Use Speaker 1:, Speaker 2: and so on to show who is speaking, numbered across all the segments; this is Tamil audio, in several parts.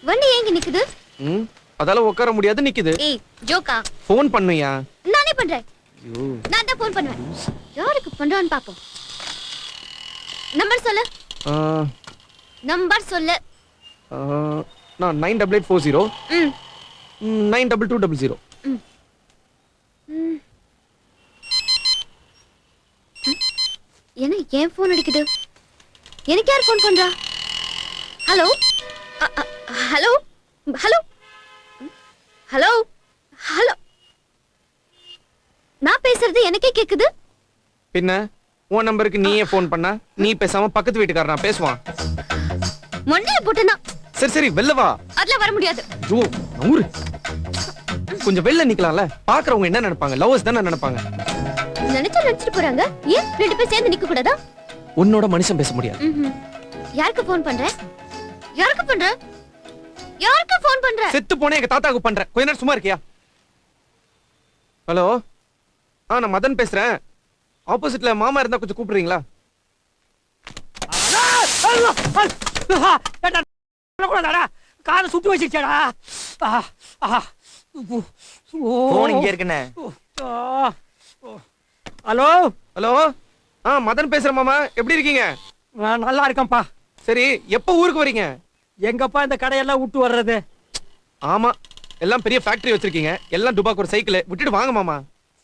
Speaker 1: வண்டி ஏங்க நிக்குது?
Speaker 2: அதால உட்கார முடியாது நிக்குது.
Speaker 1: ஏய் ஜோக்கா.
Speaker 2: ஃபோன் பண்ணுயா.
Speaker 1: நானே பண்றேன். ஐயோ நான் தான் ஃபோன் பண்ணுவேன். யாருக்கு பண்றான்னு பாப்போம். நம்பர் சொல்லு. நம்பர் சொல்லு.
Speaker 2: நான் 9840 92200.
Speaker 1: என்ன ஏன் ஃபோன் அடிக்குது? எனக்கு யார் ஃபோன் பண்றா? Hello hello hello hello hello நான் பேசுறது எனக்கே கேக்குது.
Speaker 2: பின்ன உன் நம்பருக்கு நீயே ஃபோன் பண்ணா நீ பேசாம பக்கத்து வீட்டுக்காரனா பேசுவான்.
Speaker 1: மொண்டைய போட்டனா.
Speaker 2: சரி சரி வெளில வா.
Speaker 1: அதெல்லாம் வர முடியாது.
Speaker 2: ஐயோ நூறு கொஞ்சம் வெளில நிக்கலாம்ல. பாக்குறவங்க என்ன நினைப்பாங்க? லவ்வர்ஸ் தானே நினைப்பாங்க.
Speaker 1: நினைச்சிட்டு போறாங்க. ஏன் ரெண்டு பேர் சேர்ந்து நிக்க கூடாதா?
Speaker 2: உன்னோட மனுஷன் பேச முடியாது.
Speaker 1: யாருக்கு ஃபோன் பண்ற? யாருக்கு பண்ற? யாருக்கு ஃபோன் பண்ற?
Speaker 2: செத்து போனே எங்க தாத்தாக்கு பண்றேன். கொஞ்ச நேரம் சும்மா இருக்கியா? ஹலோ நான் மதன் பேசுறேன். ஆப்போசிட்ல மாமா இருந்தா கொஞ்சம் கூப்பிடுறீங்களா?
Speaker 3: கார சுட்டு வச்சிருச்சேடா.
Speaker 4: போன் இங்க இருக்குனே.
Speaker 3: ஹலோ
Speaker 2: ஹலோ மதன் பேசுறேன் மாமா. எப்படி இருக்கீங்க?
Speaker 3: நான் நல்லா இருக்கேன்ப்பா.
Speaker 2: சரி எப்ப ஊருக்கு வரீங்க?
Speaker 3: எங்கப்பா இந்த கடையெல்லாம் விட்டு வர்றது?
Speaker 2: ஆமா எல்லாம் பெரிய ஃபேக்டரி வச்சிருக்கீங்க. எல்லாம் துபாக்கு ஒரு சைக்கிள் விட்டுட்டு வாங்க மாமா.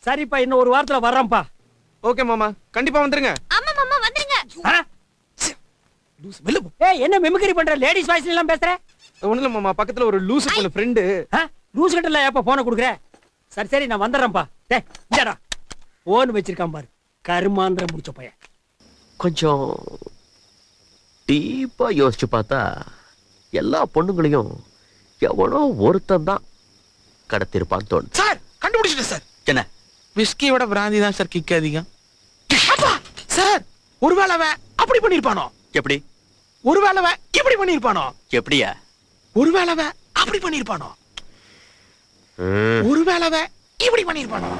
Speaker 3: சரிப்பா இன்னும் ஒரு வாரத்துல வர்றேன்ப்பா.
Speaker 2: ஓகே மாமா கண்டிப்பா வந்துருங்க.
Speaker 1: ஆமா மாமா வந்துருங்க.
Speaker 3: ஏய் என்ன மிமிக்ரி பண்ற? லேடிஸ் வாய்ஸ்ல எல்லாம் பேசுற?
Speaker 2: ஒண்ணும் இல்ல மாமா, பக்கத்துல ஒரு லூசு பொண்ணு ஃப்ரெண்ட்.
Speaker 3: லூசு கிட்ட எப்ப போன குடுக்குற? சரி சரி நான் வந்துடுறேன்ப்பா. டேய் இங்கடா போன் வச்சிருக்கான் பாரு. கருமாந்திர முடிச்ச பையன்.
Speaker 4: கொஞ்சம் டீப்பா யோசிச்சு பார்த்தா எல்லா பொண்ணுங்களையும் எவனோ ஒருத்தன் தான் கடத்திருப்பான்னு தோணுது.
Speaker 5: சார் கண்டுபிடிச்சிட்டேன் சார்.
Speaker 4: என்ன?
Speaker 5: விஸ்கியோட பிராந்தி தான் சார் கிக் அதிகம். சார் ஒருவேளை அவன் அப்படி பண்ணிருப்பானோ?
Speaker 4: எப்படி?
Speaker 5: ஒருவேளை அவன் இப்படி பண்ணிருப்பானோ?
Speaker 4: எப்படியா?
Speaker 5: ஒருவேளை அவன் அப்படி பண்ணிருப்பானோ? ஒருவேளை அவன் இப்படி பண்ணிருப்பானோ?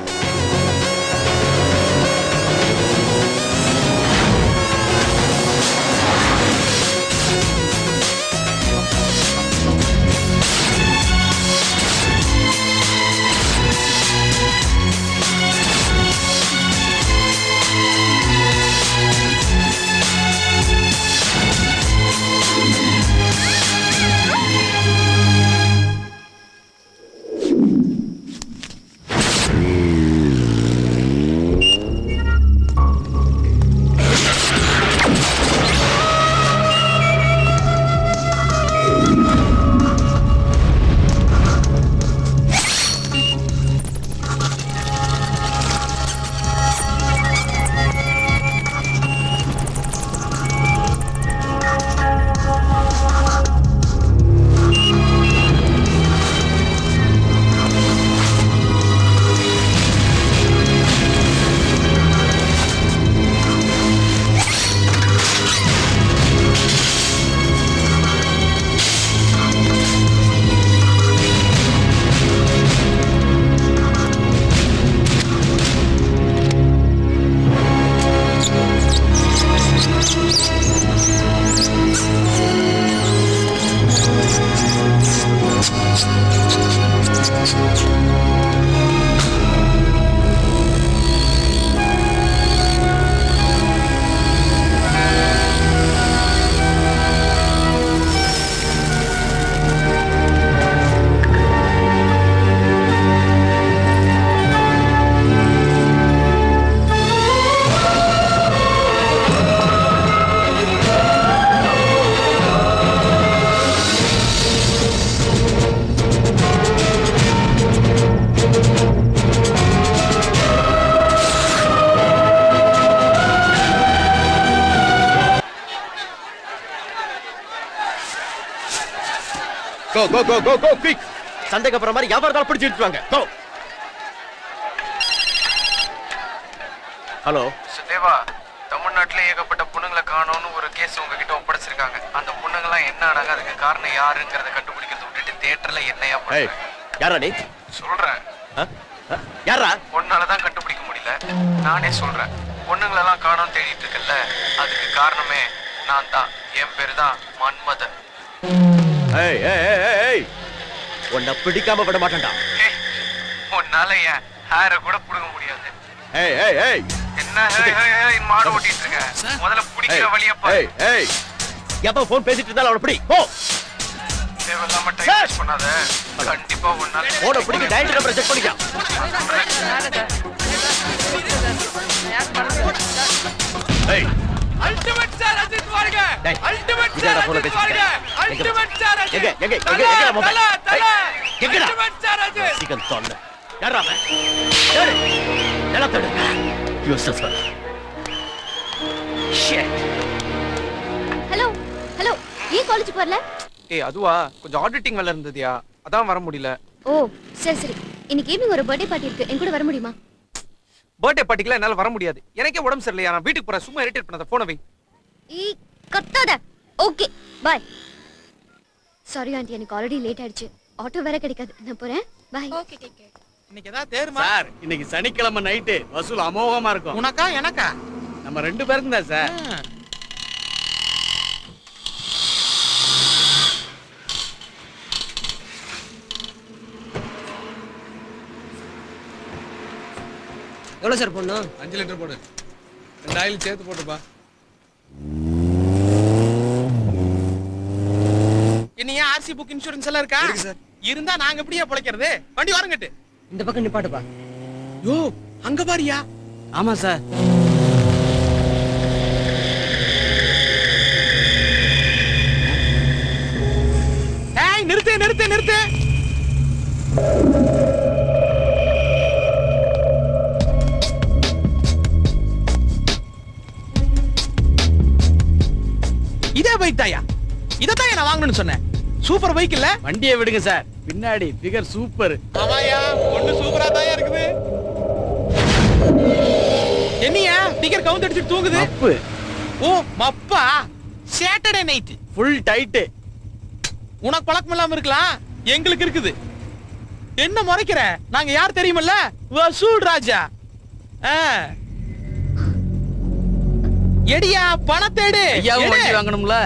Speaker 4: Go, go, go, go, go, quick! சண்டைக்கு அப்புறம் மாதிரி யாவர்தான் பிடிச்சு இழுத்துவாங்க. Go! ஹலோ
Speaker 2: சுதேவா, தமிழ்நாட்டுல ஏகப்பட்ட பொண்ணுங்களை காணோம்னு ஒரு கேஸ் உங்ககிட்ட ஒப்படைச்சிருக்காங்க. அந்த பொண்ணுங்கெல்லாம் என்ன ஆனாங்க, அதுக்கு காரணம் யாருங்கிறத கண்டுபிடிக்கிறத விட்டுட்டு தியேட்டர்ல என்னையா பண்ற?
Speaker 4: யாரா நீ?
Speaker 2: சொல்றேன்.
Speaker 4: யாரா?
Speaker 2: பொண்ணாலதான் கண்டுபிடிக்க முடியல. நானே சொல்றேன். பொண்ணுங்களெல்லாம் காணோம் தேடிட்டு இருக்கல, அதுக்கு காரணமே நான் தான். என் பேரு தான் மன்மதன்.
Speaker 4: ஏய் ஏய் ஏய், ஏய் உன்னை பிடிக்காம விட மாட்டேன்டா.
Speaker 2: உன்னால என் ஹேரை கூட புடுங்க முடியாது.
Speaker 4: ஏய் ஏய் ஏய்
Speaker 2: என்ன மாடு ஓட்டிட்டு இருக்க? முதல்ல பிடிக்கிற வழிய பாரு.
Speaker 4: ஏய் ஏய் எப்ப போன் பேசிட்டு இருந்தாலும் அவனை பிடி போ.
Speaker 2: தேவையில்லாம டைம் வேஸ்ட் பண்ணாத. கண்டிப்பா உன்னால
Speaker 4: போனை பிடிக்க டைரக்ட் நம்பரை செக் பண்ணிக்க. ஏய்
Speaker 5: அல்டிமேட் சார் அஜித் வாருங்க.
Speaker 4: டேய்,
Speaker 5: அல்டிமேட்
Speaker 4: இதோட
Speaker 5: சார்
Speaker 4: போனை
Speaker 5: அஜித்
Speaker 4: பேசிட்டு
Speaker 5: வாருங்க.
Speaker 4: இருக்க.
Speaker 5: Ultimate sir Ajith.
Speaker 4: எங்க மொபைல் எங்கடா
Speaker 5: அல்டிமேட் சார் அஜித்.
Speaker 4: சீக்கிரம் தொல்ல யாரா அவன்? ஏறு எல்லாம் தேடு. Uses sir. Shit.
Speaker 1: Hello hello, ஏன் காலேஜுக்கு வரல?
Speaker 2: ஏய் அதுவா கொஞ்சம் ஆடிட்டிங் வேலை இருந்ததுயா, அதான் வர முடியல.
Speaker 1: ஓ சரி சரி, இன்னைக்கு ஈவினிங் ஒரு பர்த்டே பார்ட்டி இருக்கு, என் கூட வர முடியுமா?
Speaker 2: பர்த்டே பார்ட்டிக்குலாம் என்னால வர முடியாது. எனக்கே உடம்பு சரியில்லையா, நான் வீட்டுக்கு போறேன். சும்மா இரிட்டேட் பண்ணாத, போன வை.
Speaker 1: ஈ கத்தாத. Okay bye. சாரி ஆண்டி, எனக்கு ஆல்ரெடி லேட் ஆயிடுச்சு. ஆட்டோ வேற கிடைக்காது, நான் போறேன். பை.
Speaker 6: Okay take care.
Speaker 5: இன்னைக்கு ஏதாவது தேர்மா?
Speaker 7: சார் இன்னைக்கு சனிக்கிழமை நைட்டு வசூல் அமோகமா இருக்கும்.
Speaker 5: உனக்கா எனக்கா?
Speaker 7: நம்ம 2 பேருக்கும் தான் சார்.
Speaker 3: எவ்வளவு சார் பொண்ணு?
Speaker 7: 5 லிட்டர் போடு. 2 ஆயில் சேர்த்து போட்டுப்பா.
Speaker 5: இன்னையா ஆர்சி புக் இன்சூரன்ஸ் எல்லாம் இருக்கா?
Speaker 7: இருக்கு சார்.
Speaker 5: இருந்தா நாங்க எப்படியா பொழைக்கிறது? வண்டி வரங்கட்டு.
Speaker 3: இந்த பக்கம் நிப்பாட்டுப்பா.
Speaker 5: யோ அங்க பாரியா?
Speaker 7: ஆமா சார்.
Speaker 5: ஏய் நிறுத்து நிறுத்து நிறுத்து. இதே பைக் தாயா? இதத்தான் நான் வாங்கணும்னு சொன்னேன். சூப்பர் பைக் இல்ல?
Speaker 7: வண்டியை விடுங்க சார். பின்னாடி ஃபிகர் சூப்பர்.
Speaker 5: ஆமாயா, ஒண்ணு சூப்பரா தாயா இருக்குது. என்னையா ஃபிகர் கவுண்ட் அடிச்சிட்டு தூங்குது?
Speaker 7: அப்பு
Speaker 5: ஓ மப்பா. Saturday night
Speaker 7: full tight.
Speaker 5: உனக்கு பழக்கம் இல்லாம இருக்கலாம், எங்களுக்கு இருக்குது. என்ன முறைக்கிற? நாங்க யார் தெரியுமல்ல? வசூல் ராஜா. எடியா பணத்தேடு.
Speaker 7: ஐயாவும் வண்டி வாங்கணும்ல.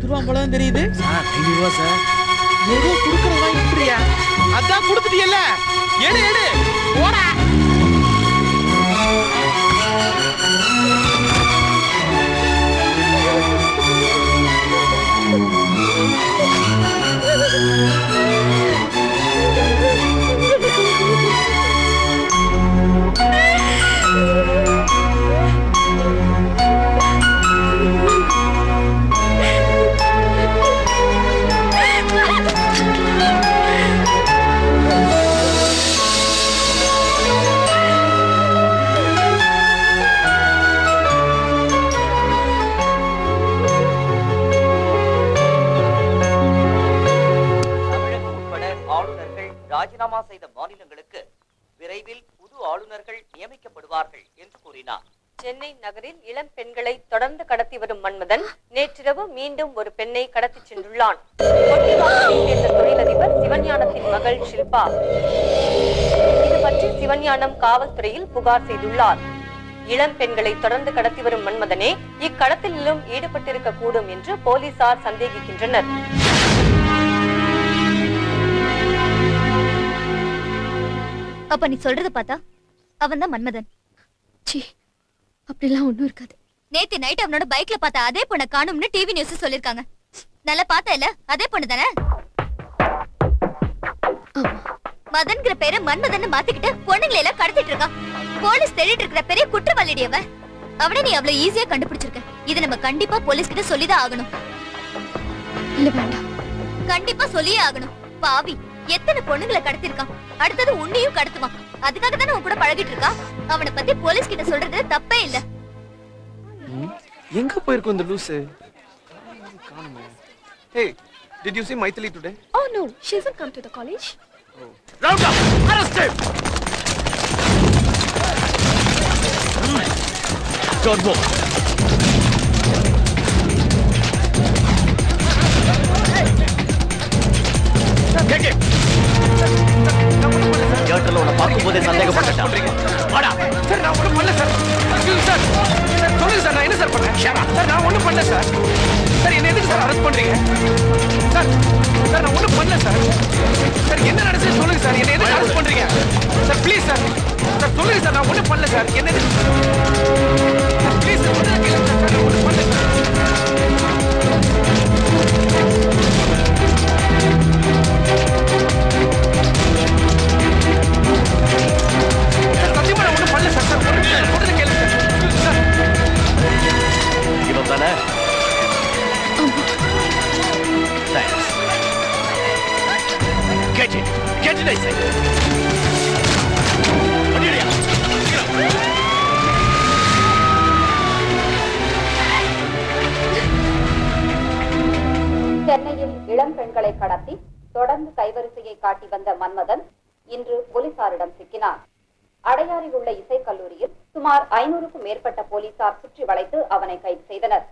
Speaker 5: கொடுத்துருவான் தெரியுது
Speaker 7: சார் 500 ரூபா சார்.
Speaker 5: ஏதோ குடுக்கறதா இப்படியா? அதான் கொடுத்துட்டியல்ல, எடு எடு போடா.
Speaker 8: ராஜினாமா செய்த மாநிலங்களுக்கு விரைவில் புது ஆளுநர்கள் நியமிக்கப்படுவார்கள் என்று கூறினார்.
Speaker 9: சென்னை நகரில் இளம் பெண்களை தொடர்ந்து கடத்தி வரும் மன்மதன் நேற்றிரவு மீண்டும் ஒரு பெண்ணை கடத்தி சென்றுள்ளான். கொட்டிவாக்கத்தைச் சேர்ந்த தொழிலதிபர் சிவஞானத்தின் மகள் ஷில்பா இது பற்றி சிவஞானம் காவல்துறையில் புகார் செய்துள்ளார். இளம் பெண்களை தொடர்ந்து கடத்தி வரும் மன்மதனே இக்கடத்தலிலும் ஈடுபட்டிருக்க கூடும் என்று போலீசார் சந்தேகிக்கின்றனர்.
Speaker 1: அப்ப நீ சொல்றத பார்த்தா அவன் தான் மன்மதன். சீ, அப்படிலாம் ஒண்ணும் இருக்காது. நேத்து நைட் அவனோட பைக்ல பார்த்த அதே பொண்ணை காணும்னு டிவி நியூஸ் சொல்லிருக்காங்க. நல்லா பார்த்தா இல்ல, அதே பொண்ணு தானே? மதன்கிற பேரை மன்மதன் மாத்திக்கிட்டு பொண்ணுங்களை எல்லாம் கடத்திட்டு இருக்கான். போலீஸ் தேடிட்டு இருக்கிற பெரிய குற்றவாளிடி அவன். அவனை நீ அவ்வளவு ஈஸியா கண்டுபிடிச்சிருக்க. இதை நம்ம கண்டிப்பா போலீஸ் கிட்ட சொல்லிதான் ஆகணும். இல்ல வேண்டாம், கண்டிப்பா சொல்லியே ஆகணும். பாவி, எத்தனை பொண்ணுங்களை கடத்திருக்கான். அடுத்தது உன்னையும் கடத்துவான். அதுக்காக தானே உன் கூட பழகிட்டு இருக்கான். அவனை பத்தி போலீஸ் கிட்ட சொல்றது தப்பே இல்ல.
Speaker 2: எங்க போயிருக்கும் இந்த லூசு? Hey, did you see Maithili today?
Speaker 6: Oh no, she hasn't come to the college.
Speaker 7: Round up. Arrest him.
Speaker 4: Don't move. Take it. தியேட்டர்ல உன்னை பார்க்கும்போதே சந்தேகப்பட்டுட்டேன். வாடா.
Speaker 2: சார் நான் ஒண்ணும் பண்ணல சார். சார் சொல்லுங்க சார், நான் என்ன சார் பண்ணேன்? சார் நான் ஒண்ணும் பண்ணல சார். சார் என்ன எதுக்கு சார் அரெஸ்ட் பண்றீங்க? சார் பண்ணல சார். சார் என்ன நடந்துச்சு சொல்லுங்க சார். என்ன எதுக்கு அரெஸ்ட் பண்றீங்க சார்? Please sir. சார் சொல்லுங்க சார், நான் ஒண்ணும் பண்ணல சார். என்ன ப்ளீஸ் சார், ஒண்ணும் கேளுங்க சார். நான் ஒண்ணும் பண்ணல சார். சத்தியமா நான் ஒண்ணும் பண்ணல சார். சார் ஒண்ணும் கேளுங்க சார்.
Speaker 4: இவன் தானே? Thanks. Get it. Get it, I say. பண்ணிடுயா.
Speaker 9: சென்னையில் இளம் பெண்களை கடத்தி தொடர்ந்து கைவரிசையை காட்டி வந்த மன்மதன் இன்று போலீசாரிடம் சிக்கினார். அடையாறில் உள்ள இசைக்கல்லூரியில் சுமார் 500க்கும் மேற்பட்ட போலீசார் சுற்றி வளைத்து அவனை கைது செய்தனர்.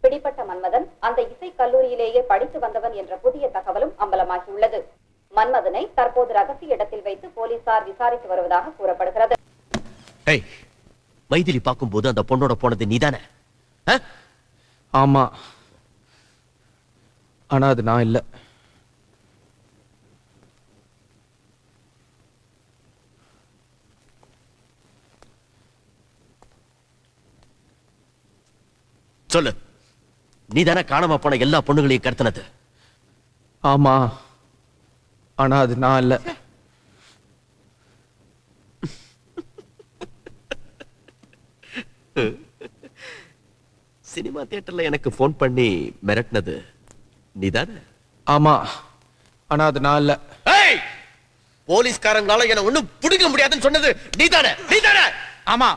Speaker 9: பிடிப்பட்ட மன்மதன் அந்த இசைக்கல்லூரியிலேயே படித்து வந்தவன் என்ற புதிய தகவலும் அம்பலமாகியுள்ளது. மன்மதனை தற்போது ரகசிய இடத்தில் வைத்து போலீசார் விசாரித்து வருவதாக கூறப்படுகிறது.
Speaker 4: மைதிலி பார்க்கும்போது அந்த பொண்ணோட போனது நீதானே?
Speaker 2: ஆமா, ஆனா அது நான் இல்ல.
Speaker 4: சொல்லு, நீதானே காணாம போன எல்லா பொண்ணுகளையும் கடத்தினது?
Speaker 2: ஆமா, ஆனா அது நான் இல்ல.
Speaker 4: சினிமா தியேட்டர்ல எனக்கு போன் பண்ணி மிரட்டினது நீதானே?
Speaker 2: ஆமா, ஆனா அது நான் இல்ல.
Speaker 4: போலீஸ்காரங்களால என்ன ஒண்ணும் பிடிக்க முடியாதுன்னு சொன்னது நீதானே? நீதானே?
Speaker 5: ஆமா,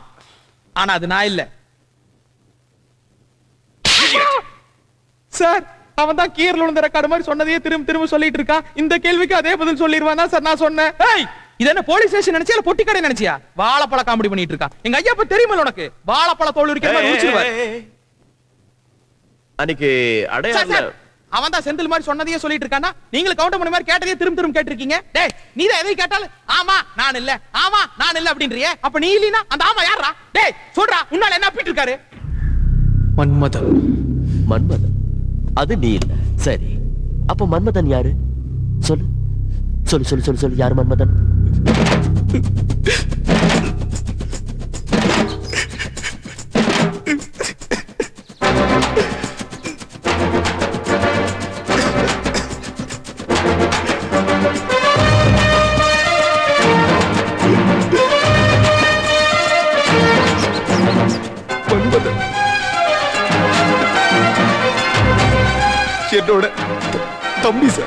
Speaker 5: ஆனா அது நான் இல்ல சார். அவன் தான் கீரல் விழுந்த ரெக்கார்டு மாதிரி சொன்னதையே திரும்ப திரும்ப சொல்லிட்டு இருக்கான். இந்த கேள்விக்கு அதே பதில் சொல்லிடுவான் தான் சார் நான் சொன்னேன். இது என்ன போலீஸ் ஸ்டேஷன் நினைச்சியா இல்ல பொட்டி கடை நினைச்சியா? வாழைப்பழ காமெடி பண்ணிட்டு இருக்கான். எங்க ஐயா இப்ப தெரியுமா உனக்கு? வாழைப்பழ தோல் இருக்கிற மாதிரி ஊச்சிடுவார்.
Speaker 4: அன்னைக்கு அடையாள
Speaker 5: அவன் தான் செந்தில் மாதிரி சொன்னதையே சொல்லிட்டு இருக்கானா? நீங்களும் கவுண்டர் பண்ண மாதிரி கேட்டதையே திரும்ப திரும்ப கேட்டிருக்கீங்க. டேய், நீ தான் எதை கேட்டாலும் ஆமா நான் இல்ல, ஆமா நான் இல்ல அப்படின்றியே. அப்ப நீ இல்லனா அந்த ஆமா யாரா? டேய் சொல்றா, உன்னால என்ன அப்பிட்டு இருக்காரு?
Speaker 2: மன்மதன்.
Speaker 4: மன்மதன் அது நீ இல்ல. சரி, அப்ப மன்மதன் யாரு? சொல்லு சொல்லு சொல்லு சொல்லு சொல்லு. யாரு மன்மதன்?
Speaker 2: என்னோட தம்பி சார்.